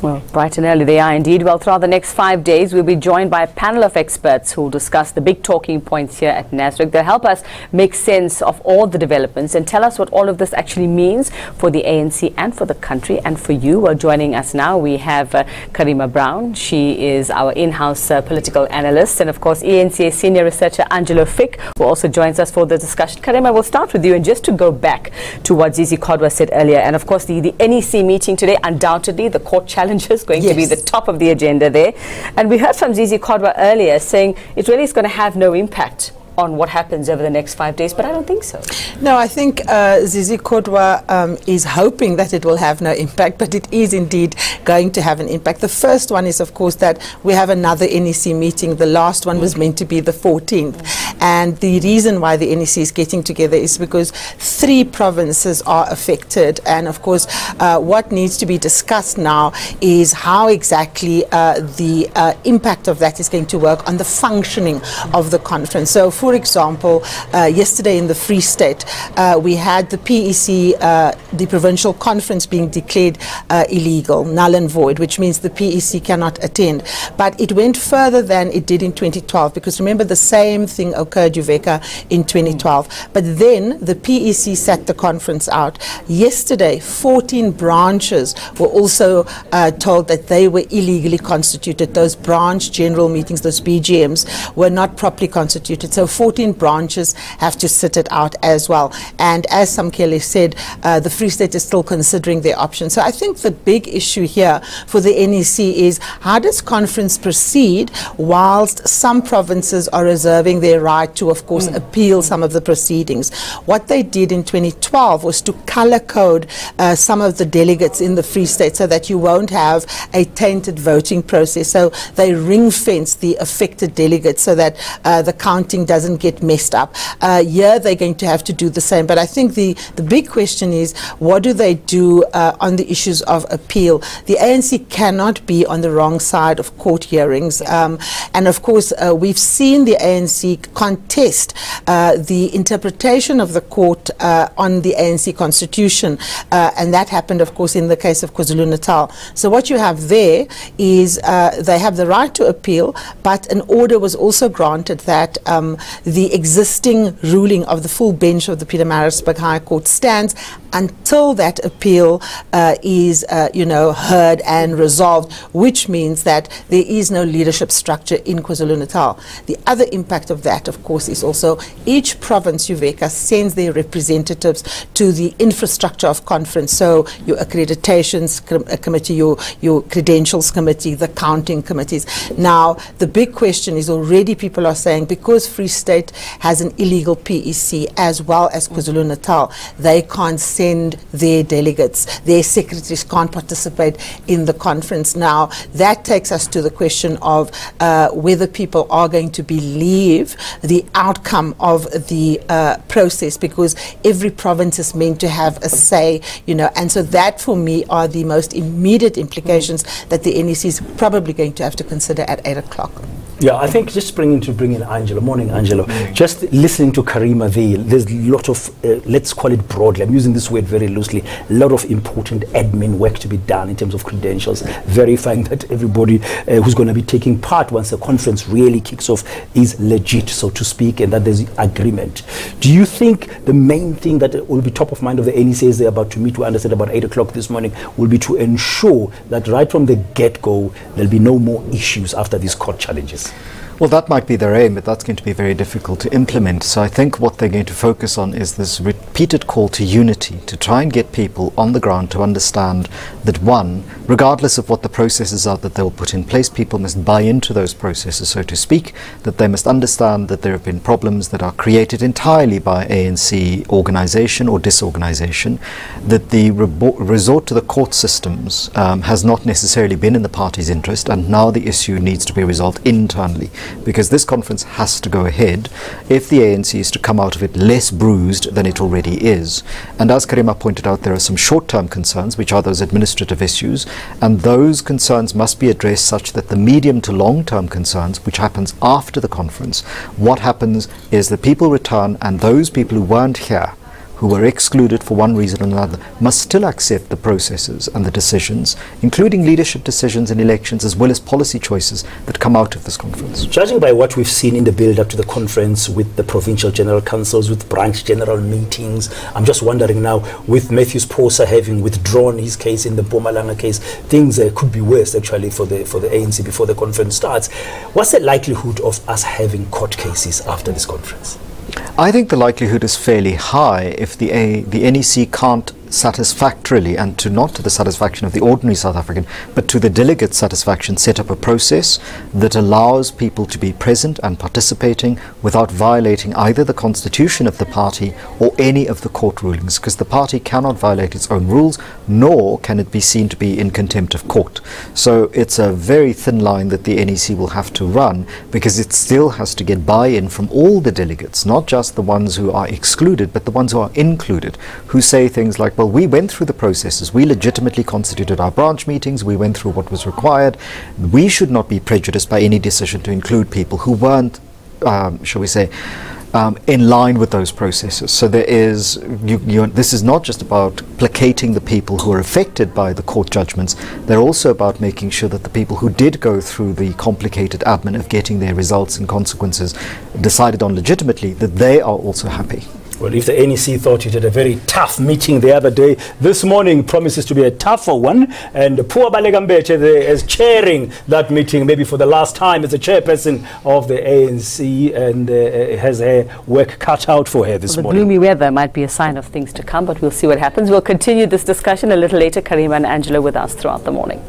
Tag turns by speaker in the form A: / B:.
A: Well, bright and early they are indeed. Well, throughout the next 5 days, we'll be joined by a panel of experts who will discuss the big talking points here at Nasrec. They'll help us make sense of all the developments and tell us what all of this actually means for the ANC and for the country and for you. Well, joining us now, we have Karima Brown. She is our in-house political analyst, and of course, ANC senior researcher Angelo Fick, who also joins us for the discussion. Karima, we'll start with you, and just to go back to what Zizi Kodwa said earlier, and of course, the NEC meeting today, undoubtedly, the court challenge going to be the top of the agenda there. And we heard from Zizi Kodwa earlier saying it really is going to have no impact on what happens over the next 5 days, but I don't think so.
B: No, I think Zizi Kodwa is hoping that it will have no impact, but it is indeed going to have an impact. The first one is, of course, that we have another NEC meeting. The last one was meant to be the 14th. And the reason why the NEC is getting together is because 3 provinces are affected. And, of course, what needs to be discussed now is how exactly the impact of that is going to work on the functioning of the conference. So, for example, yesterday in the Free State, we had the PEC, the provincial conference, being declared illegal, null and void, which means the PEC cannot attend. But it went further than it did in 2012, because remember, the same thing occurred, Uveka, in 2012. But then the PEC sat the conference out. Yesterday, 14 branches were also told that they were illegally constituted. Those branch general meetings, those BGMs, were not properly constituted. So 14 branches have to sit it out as well. And as Samkele said, the Free State is still considering their options. So I think the big issue here for the NEC is, how does conference proceed whilst some provinces are reserving their right to, of course, appeal some of the proceedings? What they did in 2012 was to color code some of the delegates in the Free State so that you won't have a tainted voting process. So they ring-fenced the affected delegates so that the counting doesn't get messed up. Here they're going to have to do the same. But I think the big question is, what do they do on the issues of appeal? The ANC cannot be on the wrong side of court hearings. And of course, we've seen the ANC contest the interpretation of the court on the ANC constitution. And that happened, of course, in the case of KwaZulu-Natal. So what you have there is they have the right to appeal, but an order was also granted that the existing ruling of the full bench of the Pietermaritzburg High Court stands until that appeal is, heard and resolved, which means that there is no leadership structure in KwaZulu-Natal. The other impact of that, of course, is also each province, Uveka, sends their representatives to the infrastructure of conference. So your accreditations committee, your credentials committee, the counting committees. Now, the big question is, already people are saying, because Free State has an illegal PEC as well as KwaZulu-Natal, they can't send their delegates, their secretaries can't participate in the conference. Now, that takes us to the question of whether people are going to believe the outcome of the process, because every province is meant to have a say, and so that for me are the most immediate implications that the NEC is probably going to have to consider at 8 o'clock.
C: Yeah, I think just bring in Angelo. Morning, Angelo. Just listening to Karima there's a lot of, let's call it broadly, I'm using this word very loosely, a lot of important admin work to be done in terms of credentials, verifying that everybody who's going to be taking part once the conference really kicks off is legit, so to speak, and that there's agreement. Do you think the main thing that will be top of mind of the NEC as they're about to meet, we understand about 8 o'clock this morning, will be to ensure that right from the get-go, there'll be no more issues after these court challenges?
D: Well, that might be their aim, but that's going to be very difficult to implement. So I think what they're going to focus on is this repeated call to unity, to try and get people on the ground to understand that, one, regardless of what the processes are that they'll put in place, people must buy into those processes, so to speak, that they must understand that there have been problems that are created entirely by ANC organization or disorganization, that the resort to the court systems has not necessarily been in the party's interest, and now the issue needs to be resolved internally. Because this conference has to go ahead if the ANC is to come out of it less bruised than it already is. And as Karima pointed out, there are some short-term concerns, which are those administrative issues, and those concerns must be addressed such that the medium to long-term concerns, which happens after the conference, what happens is that people return, and those people who weren't here, who were excluded for one reason or another must still accept the processes and the decisions, including leadership decisions in elections as well as policy choices that come out of this conference.
C: Judging by what we've seen in the build-up to the conference with the provincial general councils, with branch general meetings, I'm just wondering now, with Matthews Phosa having withdrawn his case in the Mpumalanga case, things could be worse actually for the ANC before the conference starts. What's the likelihood of us having court cases after this conference?
D: I think the likelihood is fairly high if the NEC can't satisfactorily, and not to the satisfaction of the ordinary South African, but to the delegate's satisfaction, set up a process that allows people to be present and participating without violating either the constitution of the party or any of the court rulings, because the party cannot violate its own rules, nor can it be seen to be in contempt of court. So it's a very thin line that the NEC will have to run, because it still has to get buy-in from all the delegates, not just the ones who are excluded, but the ones who are included, who say things like, well, we went through the processes, we legitimately constituted our branch meetings, we went through what was required, we should not be prejudiced by any decision to include people who weren't, shall we say, in line with those processes. So there is, this is not just about placating the people who are affected by the court judgments, they're also about making sure that the people who did go through the complicated admin of getting their results and consequences decided on legitimately, that they are also happy.
C: Well, if the NEC thought it had a very tough meeting the other day, this morning promises to be a tougher one. And Phuwa Baleka-Mbete is chairing that meeting, maybe for the last time as the chairperson of the ANC, and has her work cut out for her this morning.
A: The gloomy weather might be a sign of things to come, but we'll see what happens. We'll continue this discussion a little later. Karima and Angela with us throughout the morning.